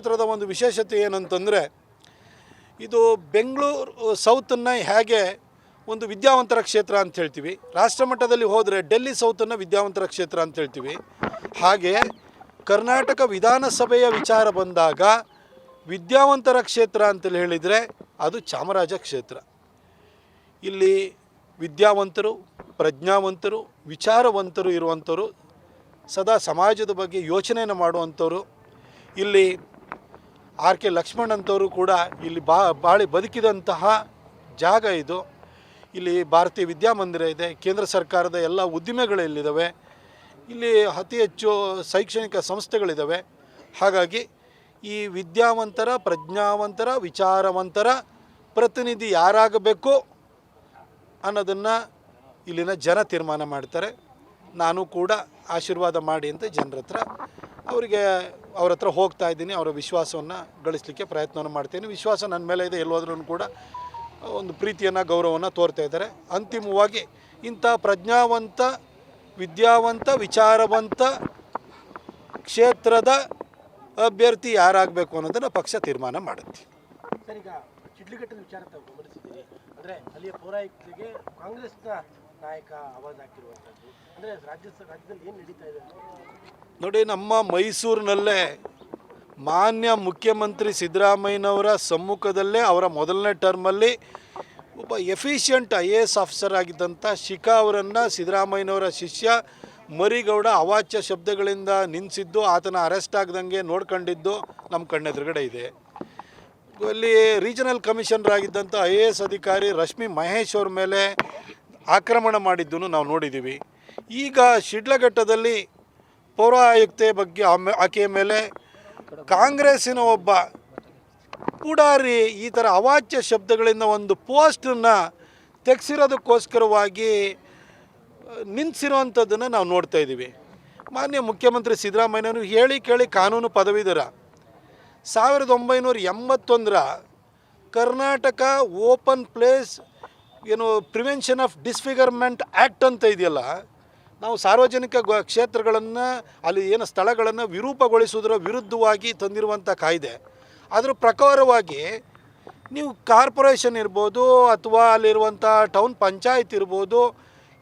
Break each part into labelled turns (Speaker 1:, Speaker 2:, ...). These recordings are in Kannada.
Speaker 1: ಕ್ಷೇತ್ರದ ಒಂದು ವಿಶೇಷತೆ ಏನಂತಂದರೆ, ಇದು ಬೆಂಗಳೂರು ಸೌತನ್ನು ಹೇಗೆ ಒಂದು ವಿದ್ಯಾವಂತರ ಕ್ಷೇತ್ರ ಅಂತ ಹೇಳ್ತೀವಿ, ರಾಷ್ಟ್ರ ಮಟ್ಟದಲ್ಲಿ ಹೋದರೆ ಡೆಲ್ಲಿ ಸೌತನ್ನು ವಿದ್ಯಾವಂತರ ಕ್ಷೇತ್ರ ಅಂತ ಹೇಳ್ತೀವಿ, ಹಾಗೆ ಕರ್ನಾಟಕ ವಿಧಾನಸಭೆಯ ವಿಚಾರ ಬಂದಾಗ ವಿದ್ಯಾವಂತರ ಕ್ಷೇತ್ರ ಅಂತೇಳಿ ಹೇಳಿದರೆ ಅದು ಚಾಮರಾಜ ಕ್ಷೇತ್ರ. ಇಲ್ಲಿ ವಿದ್ಯಾವಂತರು, ಪ್ರಜ್ಞಾವಂತರು, ವಿಚಾರವಂತರು ಇರುವಂಥವರು, ಸದಾ ಸಮಾಜದ ಬಗ್ಗೆ ಯೋಚನೆಯನ್ನು ಮಾಡುವಂಥವ್ರು. ಇಲ್ಲಿ ಆರ್ ಕೆ ಲಕ್ಷ್ಮಣ್ ಅಂತವರು ಕೂಡ ಇಲ್ಲಿ ಬಾಳಿ ಬದುಕಿದಂತಹ ಜಾಗ ಇದು. ಇಲ್ಲಿ ಭಾರತೀಯ ವಿದ್ಯಾಮಂದಿರ ಇದೆ, ಕೇಂದ್ರ ಸರ್ಕಾರದ ಎಲ್ಲ ಉದ್ದಿಮೆಗಳಿಲ್ಲಿದ್ದಾವೆ, ಇಲ್ಲಿ ಅತಿ ಹೆಚ್ಚು ಶೈಕ್ಷಣಿಕ ಸಂಸ್ಥೆಗಳಿದ್ದಾವೆ. ಹಾಗಾಗಿ ಈ ವಿದ್ಯಾವಂತರ, ಪ್ರಜ್ಞಾವಂತರ, ವಿಚಾರವಂತರ ಪ್ರತಿನಿಧಿ ಯಾರಾಗಬೇಕು ಅನ್ನೋದನ್ನು ಇಲ್ಲಿನ ಜನ ತೀರ್ಮಾನ ಮಾಡ್ತಾರೆ. ನಾನು ಕೂಡ ಆಶೀರ್ವಾದ ಮಾಡಿ ಅಂತ ಜನರ ಹತ್ರ ಅವ್ರ ಹತ್ರ ಹೋಗ್ತಾ ಇದ್ದೀನಿ. ಅವರ ವಿಶ್ವಾಸವನ್ನು ಗಳಿಸಲಿಕ್ಕೆ ಪ್ರಯತ್ನವನ್ನು ಮಾಡ್ತೀನಿ. ವಿಶ್ವಾಸ ನನ್ನ ಮೇಲೆ ಇದೆ. ಎಲ್ಲೋದ್ರೂ ಕೂಡ ಒಂದು ಪ್ರೀತಿಯನ್ನು, ಗೌರವವನ್ನು ತೋರ್ತಾ ಇದ್ದಾರೆ. ಅಂತಿಮವಾಗಿ ಇಂಥ ಪ್ರಜ್ಞಾವಂತ, ವಿದ್ಯಾವಂತ, ವಿಚಾರವಂತ ಕ್ಷೇತ್ರದ ಅಭ್ಯರ್ಥಿ ಯಾರಾಗಬೇಕು ಅನ್ನೋದನ್ನು ಪಕ್ಷ ತೀರ್ಮಾನ ಮಾಡುತ್ತೆ.
Speaker 2: ಸರ್, ಈಗ ಶಿಡ್ಲಘಟ್ಟದ ವಿಚಾರ ತಾವು ಗಮನಿಸಿದ್ದೀರಿ. ಅಂದರೆ ಅಲ್ಲಿಯ ಪೌರಾಯುಕ್ತರಿಗೆ ಕಾಂಗ್ರೆಸ್ನ ನಾಯಕ ಆವಾಜ್ ಹಾಕಿರುವಂಥದ್ದು, ಅಂದರೆ ರಾಜ್ಯದಲ್ಲಿ ಏನು ನಡೀತಾ ಇದೆ
Speaker 1: ನೋಡಿ. ನಮ್ಮ ಮೈಸೂರಿನಲ್ಲೇ ಮಾನ್ಯ ಮುಖ್ಯಮಂತ್ರಿ ಸಿದ್ದರಾಮಯ್ಯನವರ ಸಮ್ಮುಖದಲ್ಲೇ ಅವರ ಮೊದಲನೇ ಟರ್ಮಲ್ಲಿ ಒಬ್ಬ ಎಫಿಷಿಯಂಟ್ IAS ಆಫೀಸರ್ ಆಗಿದ್ದಂಥ ಶಿಖಾ ಅವರನ್ನು ಸಿದ್ದರಾಮಯ್ಯನವರ ಶಿಷ್ಯ ಮರಿಗೌಡ ಅವಾಚ್ಯ ಶಬ್ದಗಳಿಂದ ನಿಲ್ಲಿಸಿದ್ದು, ಆತನ ಅರೆಸ್ಟ್ ಆಗದಂಗೆ ನೋಡ್ಕೊಂಡಿದ್ದು ನಮ್ಮ ಕಣ್ಣೆದುರುಗಡೆ ಇದೆ. ಅಲ್ಲಿ ರೀಜನಲ್ ಕಮಿಷನರ್ ಆಗಿದ್ದಂಥ IAS ಅಧಿಕಾರಿ ರಶ್ಮಿ ಮಹೇಶ್ ಅವ್ರ ಮೇಲೆ ಆಕ್ರಮಣ ಮಾಡಿದ್ದನ್ನು ನಾವು ನೋಡಿದ್ದೀವಿ. ಈಗ ಶಿಡ್ಲಘಟ್ಟದಲ್ಲಿ ಪೌರ ಆಯುಕ್ತೆ ಬಗ್ಗೆ ಆಕೆಯ ಮೇಲೆ ಕಾಂಗ್ರೆಸ್ಸಿನ ಒಬ್ಬ ಪುಡಾರಿ ಈ ಥರ ಅವಾಚ್ಯ ಶಬ್ದಗಳಿಂದ ಒಂದು ಪೋಸ್ಟನ್ನು ತೆಗೆಸಿರೋದಕ್ಕೋಸ್ಕರವಾಗಿ ನಿಲ್ಲಿಸಿರುವಂಥದ್ದನ್ನು ನಾವು ನೋಡ್ತಾ ಇದ್ದೀವಿ. ಮಾನ್ಯ ಮುಖ್ಯಮಂತ್ರಿ ಸಿದ್ದರಾಮಯ್ಯನವರು ಹೇಳಿ ಕೇಳಿ ಕಾನೂನು ಪದವೀಧರ. 1981ರ Karnataka open place prevention of disfigurement act ಅಂತ ಇದೆಯಲ್ಲ, ನಾವು ಸಾರ್ವಜನಿಕ ಕ್ಷೇತ್ರಗಳನ್ನು, ಅಲ್ಲಿ ಸ್ಥಳಗಳನ್ನು ವಿರೂಪಗೊಳಿಸುವುದರ ವಿರುದ್ಧವಾಗಿ ತಂದಿರುವಂಥ ಕಾಯ್ದೆ. ಅದರ ಪ್ರಕಾರವಾಗಿ ನೀವು ಕಾರ್ಪೊರೇಷನ್ ಇರ್ಬೋದು ಅಥವಾ ಅಲ್ಲಿರುವಂಥ ಟೌನ್ ಪಂಚಾಯತ್ ಇರ್ಬೋದು,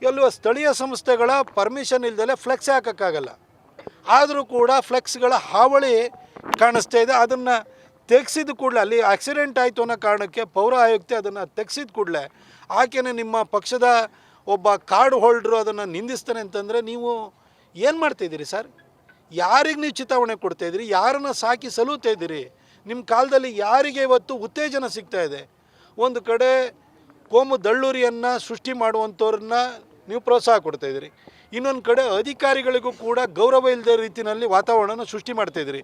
Speaker 1: ಎಲ್ಲೋ ಸ್ಥಳೀಯ ಸಂಸ್ಥೆಗಳ ಪರ್ಮಿಷನ್ ಇಲ್ಲದೆ ಫ್ಲೆಕ್ಸ್ ಹಾಕೋಕ್ಕಾಗಲ್ಲ. ಆದರೂ ಕೂಡ ಫ್ಲೆಕ್ಸ್ಗಳ ಹಾವಳಿ ಕಾಣಿಸ್ತಾ ಇದೆ. ಅದನ್ನು ತೆಗೆಸಿದ ಕೂಡಲೇ, ಅಲ್ಲಿ ಆಕ್ಸಿಡೆಂಟ್ ಆಯಿತು ಅನ್ನೋ ಕಾರಣಕ್ಕೆ ಪೌರ ಆಯುಕ್ತೆ ಅದನ್ನು ತೆಗೆಸಿದ ಕೂಡಲೇ ಆಕೆನೇ ನಿಮ್ಮ ಪಕ್ಷದ ಒಬ್ಬ ಕಾರ್ಡ್ ಹೋಲ್ಡ್ರು ಅದನ್ನು ನಿಂದಿಸ್ತಾನೆ ಅಂತಂದರೆ ನೀವು ಏನು ಮಾಡ್ತಾಯಿದ್ದೀರಿ ಸರ್? ಯಾರಿಗೆ ನೀವು ಚಿತಾವಣೆ ಕೊಡ್ತಾಯಿದ್ದೀರಿ? ಯಾರನ್ನು ಸಾಕಿ ಸಲುತ್ತಾ ಇದ್ದೀರಿ? ನಿಮ್ಮ ಕಾಲದಲ್ಲಿ ಯಾರಿಗೆ ಇವತ್ತು ಉತ್ತೇಜನ ಸಿಗ್ತಾ ಇದೆ? ಒಂದು ಕಡೆ ಕೋಮು ದಳ್ಳೂರಿಯನ್ನು ಸೃಷ್ಟಿ ಮಾಡುವಂಥವ್ರನ್ನ ನೀವು ಪ್ರೋತ್ಸಾಹ ಕೊಡ್ತಾಯಿದ್ದೀರಿ, ಇನ್ನೊಂದು ಕಡೆ ಅಧಿಕಾರಿಗಳಿಗೂ ಕೂಡ ಗೌರವ ಇಲ್ಲದ ರೀತಿಯಲ್ಲಿ ವಾತಾವರಣನ ಸೃಷ್ಟಿ ಮಾಡ್ತಾಯಿದ್ದೀರಿ.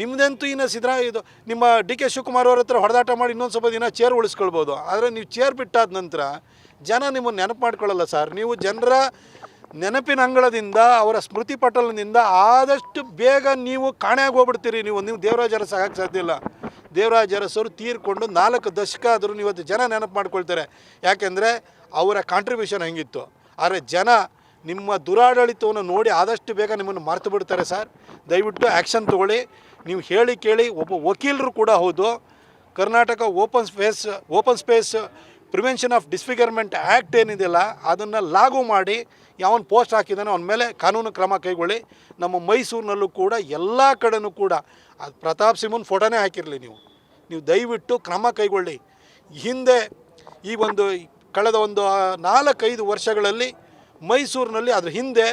Speaker 1: ನಿಮ್ಮದಂತೂ ಇನ್ನು ಇದು ನಿಮ್ಮ DK ಶಿವಕುಮಾರ್ ಅವ್ರ ಹತ್ರ ಹೊಡೆದಾಟ ಮಾಡಿ ಇನ್ನೊಂದು ಸ್ವಲ್ಪ ದಿನ ಚೇರ್ ಉಳಿಸ್ಕೊಳ್ಬೋದು. ಆದರೆ ನೀವು ಚೇರ್ ಬಿಟ್ಟಾದ ನಂತರ ಜನ ನಿಮ್ಮನ್ನು ನೆನಪು ಮಾಡ್ಕೊಳ್ಳಲ್ಲ ಸರ್. ನೀವು ಜನರ ನೆನಪಿನ ಅಂಗಳದಿಂದ, ಅವರ ಸ್ಮೃತಿ ಪಟಲದಿಂದ ಆದಷ್ಟು ಬೇಗ ನೀವು ಕಾಣೆಯಾಗಿ ಹೋಗ್ಬಿಡ್ತೀರಿ. ನೀವು ದೇವರಾಜ ಅರಸು ಆಗಕ್ಕೆ ಸಾಧ್ಯ ಇಲ್ಲ. ದೇವರಾಜ ಅರಸರು ತೀರ್ಕೊಂಡು 4 ದಶಕ ಆದರೂ ಇವತ್ತು ಜನ ನೆನಪು ಮಾಡ್ಕೊಳ್ತಾರೆ. ಯಾಕೆಂದರೆ ಅವರ ಕಾಂಟ್ರಿಬ್ಯೂಷನ್ ಹೆಂಗಿತ್ತು. ಆದರೆ ಜನ ನಿಮ್ಮ ದುರಾಡಳಿತವನ್ನು ನೋಡಿ ಆದಷ್ಟು ಬೇಗ ನಿಮ್ಮನ್ನು ಮರೆತು ಬಿಡ್ತಾರೆ ಸರ್. ದಯವಿಟ್ಟು ಆ್ಯಕ್ಷನ್ ತೊಗೊಳ್ಳಿ. ನೀವು ಹೇಳಿ ಕೇಳಿ ಒಬ್ಬ ವಕೀಲರು ಕೂಡ ಹೌದು. Karnataka open space prevention of disfigurement act ಏನಿದೆಯಲ್ಲ, ಅದನ್ನು ಲಾಗು ಮಾಡಿ ಯಾವನು ಪೋಸ್ಟ್ ಹಾಕಿದಾನೋ ಅವನ ಮೇಲೆ ಕಾನೂನು ಕ್ರಮ ಕೈಗೊಳ್ಳಿ. ನಮ್ಮ ಮೈಸೂರಿನಲ್ಲೂ ಕೂಡ ಎಲ್ಲ ಕಡೆನೂ ಕೂಡ ಅದು ಪ್ರತಾಪ್ ಸಿಂಹನ ಫೋಟೋನೇ ಹಾಕಿರಲಿ, ನೀವು ದಯವಿಟ್ಟು ಕ್ರಮ ಕೈಗೊಳ್ಳಿ. ಹಿಂದೆ ಈ ಕಳೆದ 4-5 ವರ್ಷಗಳಲ್ಲಿ ಮೈಸೂರಿನಲ್ಲಿ ಅದ್ರ ಹಿಂದೆ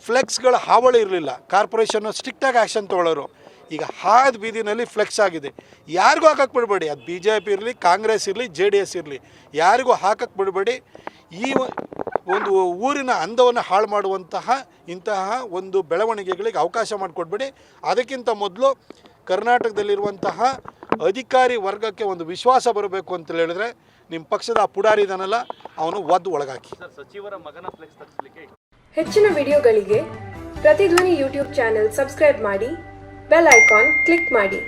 Speaker 1: ಫ್ಲೆಕ್ಸ್ಗಳ ಹಾವಳಿ ಇರಲಿಲ್ಲ. ಕಾರ್ಪೊರೇಷನ್ನು ಸ್ಟ್ರಿಕ್ಟಾಗಿ ಆ್ಯಕ್ಷನ್ ತೊಗೊಳ್ಳೋರು. ಈಗ ಹಾದ ಬೀದಿನಲ್ಲಿ ಫ್ಲೆಕ್ಸ್ ಆಗಿದೆ. ಯಾರಿಗೂ ಹಾಕಕ್ಕೆ ಬಿಡಬೇಡಿ. ಅದು BJP ಇರಲಿ, ಕಾಂಗ್ರೆಸ್ ಇರಲಿ, JDS ಇರಲಿ, ಯಾರಿಗೂ ಹಾಕಕ್ಕೆ ಬಿಡಬೇಡಿ. ಈ ಒಂದು ಊರಿನ ಅಂದವನ್ನು ಹಾಳು ಮಾಡುವಂತಹ ಇಂತಹ ಒಂದು ಬೆಳವಣಿಗೆಗಳಿಗೆ ಅವಕಾಶ ಮಾಡಿಕೊಡ್ಬೇಡಿ. ಅದಕ್ಕಿಂತ ಮೊದಲು ಕರ್ನಾಟಕದಲ್ಲಿರುವಂತಹ ಅಧಿಕಾರಿ ವರ್ಗಕ್ಕೆ ಒಂದು ವಿಶ್ವಾಸ ಬರಬೇಕು ಅಂತ ಹೇಳಿದ್ರೆ ನಿಮ್ಮ ಪಕ್ಷದ ಪುಡಾರಿ ಇದನ್ನಲ್ಲ, ಅವನು ಒದ್ದು ಒಳಗಾಕಿ.
Speaker 3: ಸಚಿವರ ಮಗನ ಫ್ಲೆಕ್ಸ್ ತರಿಸಲಿಕ್ಕೆ
Speaker 4: ಹೆಚ್ಚಿನ ವಿಡಿಯೋಗಳಿಗೆ ಪ್ರತಿಧ್ವನಿ ಯೂಟ್ಯೂಬ್ ಚಾನೆಲ್ ಸಬ್ಸ್ಕ್ರೈಬ್ ಮಾಡಿ, ಬೆಲ್ ಐಕಾನ್ ಕ್ಲಿಕ್ ಮಾಡಿ.